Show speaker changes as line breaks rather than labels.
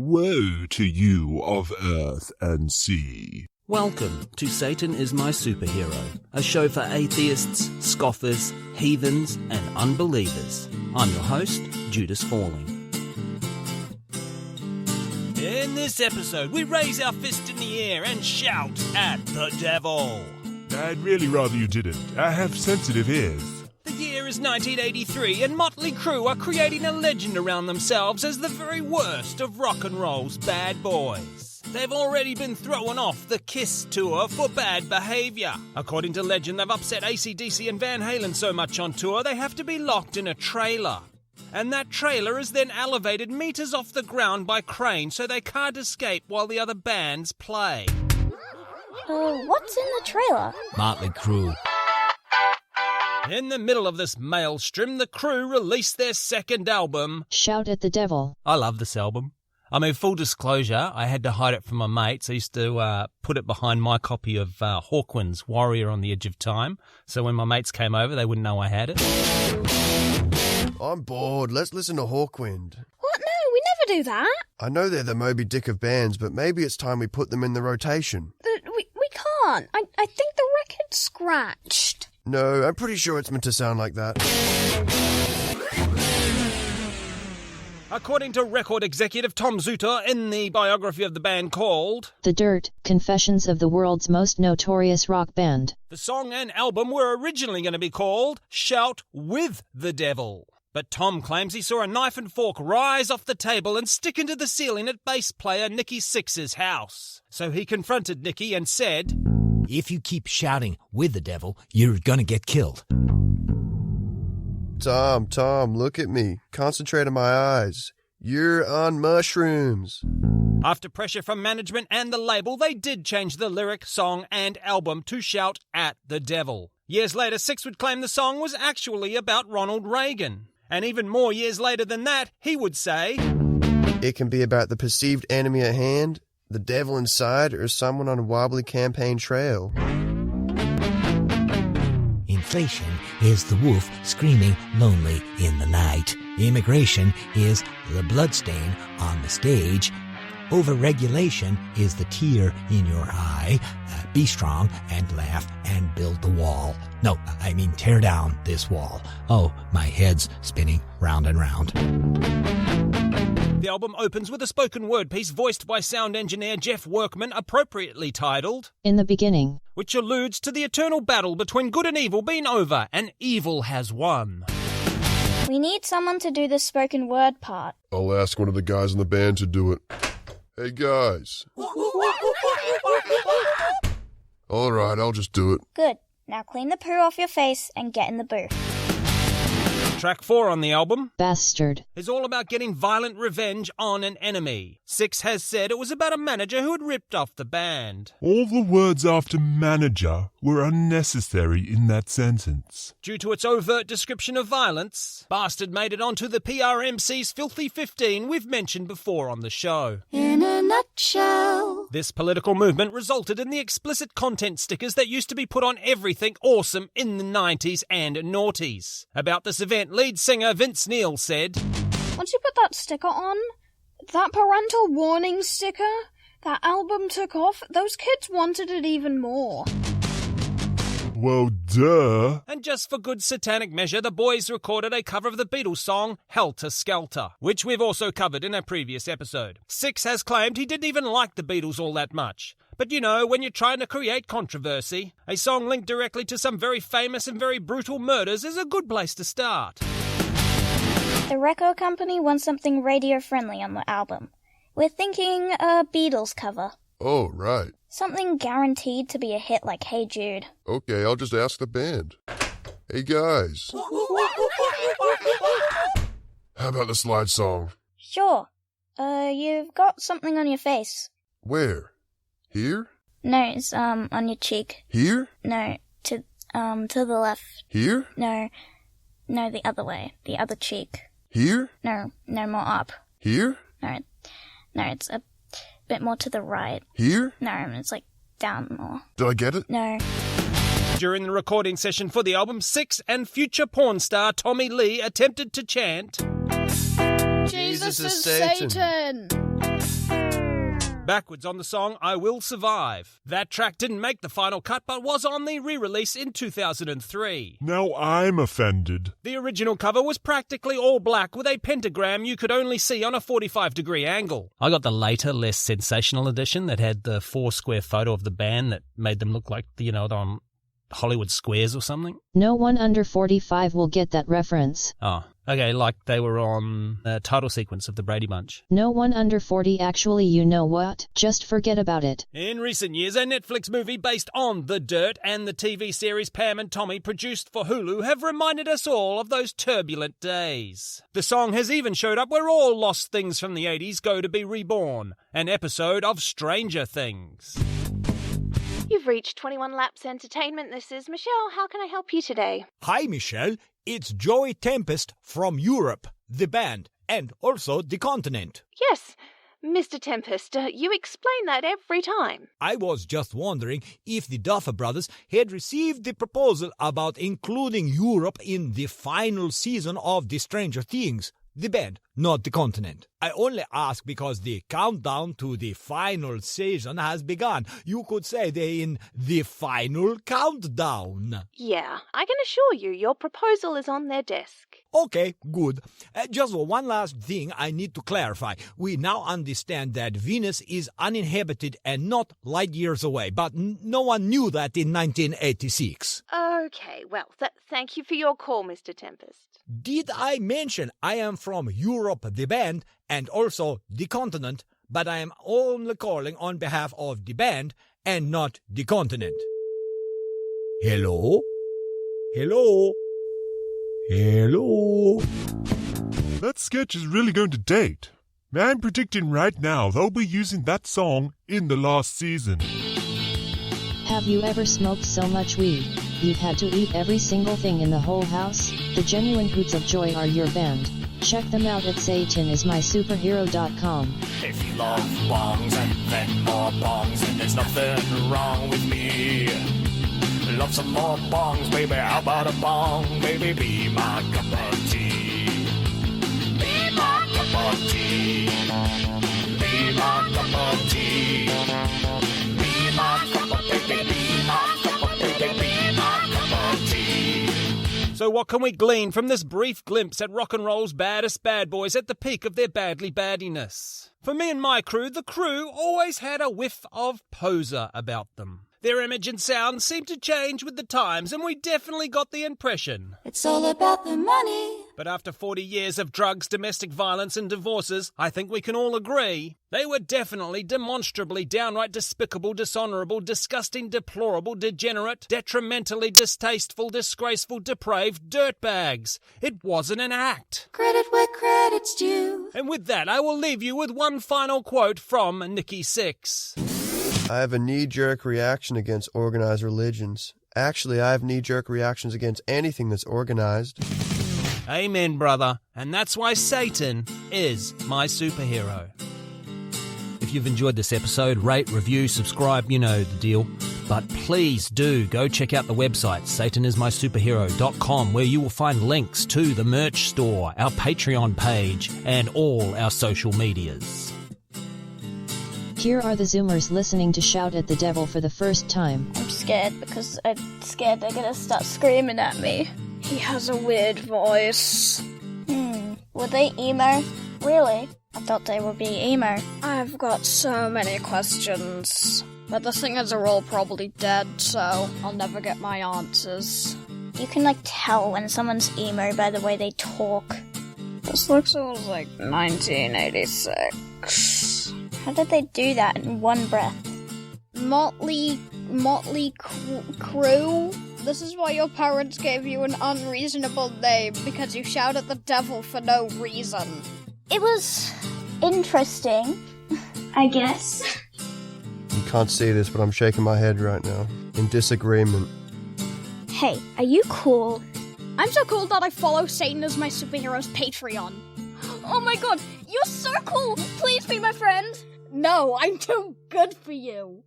Woe to you of earth and sea.
Welcome to Satan is My Superhero, a show for atheists, scoffers, heathens and unbelievers. I'm your host, Judas Falling. In this episode, we raise our fist in the air and shout at the devil.
I'd really rather you didn't. I have sensitive ears.
The year is 1983 and Mötley Crüe are creating a legend around themselves as the very worst of rock and roll's bad boys. They've already been thrown off the KISS tour for bad behaviour. According to legend, they've upset AC/DC and Van Halen so much on tour they have to be locked in a trailer. And that trailer is then elevated metres off the ground by crane so they can't escape while the other bands play.
What's in the trailer?
Mötley Crüe.
In the middle of this maelstrom, the Crüe released their second album,
Shout at the Devil.
I love this album. I mean, full disclosure, I had to hide it from my mates. I used to put it behind my copy of Hawkwind's Warrior on the Edge of Time. So when my mates came over, they wouldn't know I had it.
I'm bored. Let's listen to Hawkwind.
What? No, we never do that.
I know they're the Moby Dick of bands, but maybe it's time we put them in the rotation.
We can't. I think the record's scratched.
No, I'm pretty sure it's meant to sound like that.
According to record executive Tom Zutaut in the biography of the band called
The Dirt, Confessions of the World's Most Notorious Rock Band,
the song and album were originally going to be called Shout with the Devil. But Tom claims he saw a knife and fork rise off the table and stick into the ceiling at bass player Nikki Sixx's house. So he confronted Nikki and said,
If you keep shouting with the devil, you're gonna get killed.
Tom, look at me. Concentrate on my eyes. You're on mushrooms.
After pressure from management and the label, they did change the lyric, song and album to Shout at the Devil. Years later, Sixx would claim the song was actually about Ronald Reagan. And even more years later than that, he would say,
It can be about the perceived enemy at hand, the devil inside, or someone on a wobbly campaign trail.
Inflation is the wolf screaming lonely in the night. Immigration is the bloodstain on the stage. Overregulation is the tear in your eye. Be strong and laugh and build the wall. No, I mean tear down this wall. Oh, my head's spinning round and round.
The album opens with a spoken word piece voiced by sound engineer Geoff Workman, appropriately titled
In the Beginning,
which alludes to the eternal battle between good and evil being over, and evil has won.
We need someone to do the spoken word part.
I'll ask one of the guys in the band to do it. Hey, guys. All right, I'll just do it.
Good. Now clean the poo off your face and get in the booth.
Track 4 on the album,
Bastard,
is all about getting violent revenge on an enemy. Sixx has said it was about a manager who had ripped off the band.
All the words after manager were unnecessary in that sentence.
Due to its overt description of violence, Bastard made it onto the PMRC's Filthy 15 we've mentioned before on the show.
In a nutshell.
This political movement resulted in the explicit content stickers that used to be put on everything awesome in the 90s and noughties. About this event, lead singer Vince Neil said,
Once you put that sticker on, that parental warning sticker, that album took off, those kids wanted it even more.
Well, duh.
And just for good satanic measure, the boys recorded a cover of the Beatles song Helter Skelter, which we've also covered in a previous episode. Sixx has claimed he didn't even like the Beatles all that much. But you know, when you're trying to create controversy, a song linked directly to some very famous and very brutal murders is a good place to start.
The record company wants something radio-friendly on the album. We're thinking a Beatles cover.
Oh, right.
Something guaranteed to be a hit like Hey Jude.
Okay, I'll just ask the band. Hey, guys. How about the slide song?
Sure. You've got something on your face.
Where? Here?
No, it's, on your cheek.
Here?
No, to the left.
Here?
No, the other way. The other cheek.
Here?
No, more up.
Here?
No, it's a bit more to the right.
Here?
No, it's like down more.
Did I get it?
No.
During the recording session for the album, Sixx and future porn star Tommy Lee attempted to chant,
Jesus is Satan!
backwards on the song I Will Survive. That track didn't make the final cut but was on the re-release in 2003.
Now I'm offended.
The original cover was practically all black with a pentagram you could only see on a 45-degree angle. I got the later, less sensational edition that had the 4-square photo of the band that made them look like, they're on Hollywood Squares or something.
No one under 45 will get that reference.
Oh, okay, like they were on the title sequence of the Brady Bunch.
No one under 40 actually, you know what? Just forget about it.
In recent years, a Netflix movie based on The Dirt and the TV series Pam and Tommy produced for Hulu have reminded us all of those turbulent days. The song has even showed up where all lost things from the 80s go to be reborn, an episode of Stranger Things.
You've reached 21 Laps Entertainment. This is Michelle. How can I help you today?
Hi, Michelle. It's Joey Tempest from Europe, the band, and also the continent.
Yes, Mr. Tempest, you explain that every time.
I was just wondering if the Duffer Brothers had received the proposal about including Europe in the final season of The Stranger Things. The band, not the continent. I only ask because the countdown to the final season has begun. You could say they're in the final countdown.
Yeah, I can assure you your proposal is on their desk.
Okay, good. Just one last thing I need to clarify. We now understand that Venus is uninhabited and not light years away, but no one knew that in 1986.
Okay, well, thank you for your call, Mr. Tempest.
Did I mention I am from Europe, the band, and also the continent, but I am only calling on behalf of the band and not the continent? Hello? Hello? Hello?
That sketch is really going to date. I'm predicting right now they'll be using that song in the last season.
Have you ever smoked so much weed, you've had to eat every single thing in the whole house? The Genuine Hoots of Joy are your band. Check them out at satanismysuperhero.com.
If you love bongs and then more bongs, then there's nothing wrong with me. Love some more bongs, baby, how about a bong? Baby, be my cup of tea. Be my cup of tea. Be my cup of tea. Be my cup of baby, be my cup of baby, be my cup of tea.
So what can we glean from this brief glimpse at rock and roll's baddest bad boys at the peak of their badly baddiness? For me and my crew, the Crüe always had a whiff of poser about them. Their image and sound seemed to change with the times, and we definitely got the impression
it's all about the money.
But after 40 years of drugs, domestic violence and divorces, I think we can all agree they were definitely, demonstrably, downright despicable, dishonourable, disgusting, deplorable, degenerate, detrimentally distasteful, disgraceful, depraved dirtbags. It wasn't an act.
Credit where credit's due.
And with that, I will leave you with one final quote from Nikki Sixx.
I have a knee-jerk reaction against organized religions. Actually, I have knee-jerk reactions against anything that's organized.
Amen, brother. And that's why Satan is my superhero. If you've enjoyed this episode, rate, review, subscribe, you know the deal. But please do go check out the website, satanismysuperhero.com, where you will find links to the merch store, our Patreon page, and all our social medias.
Here are the Zoomers listening to shout at the devil for the first time.
I'm scared because I'm scared they're gonna start screaming at me. He has a weird voice. Were they emo? Really? I thought they would be emo. I've got so many questions. But the singers are all probably dead, so I'll never get my answers.
You can, tell when someone's emo by the way they talk.
This looks almost like 1986.
How did they do that in one breath?
Mötley Crüe? This is why your parents gave you an unreasonable name, because you shout at the devil for no reason.
It was interesting, I guess.
You can't see this, but I'm shaking my head right now, in disagreement.
Hey, are you cool?
I'm so cool that I follow Satan as my superhero's Patreon. Oh my god, you're so cool! Please be my friend! No, I'm too good for you.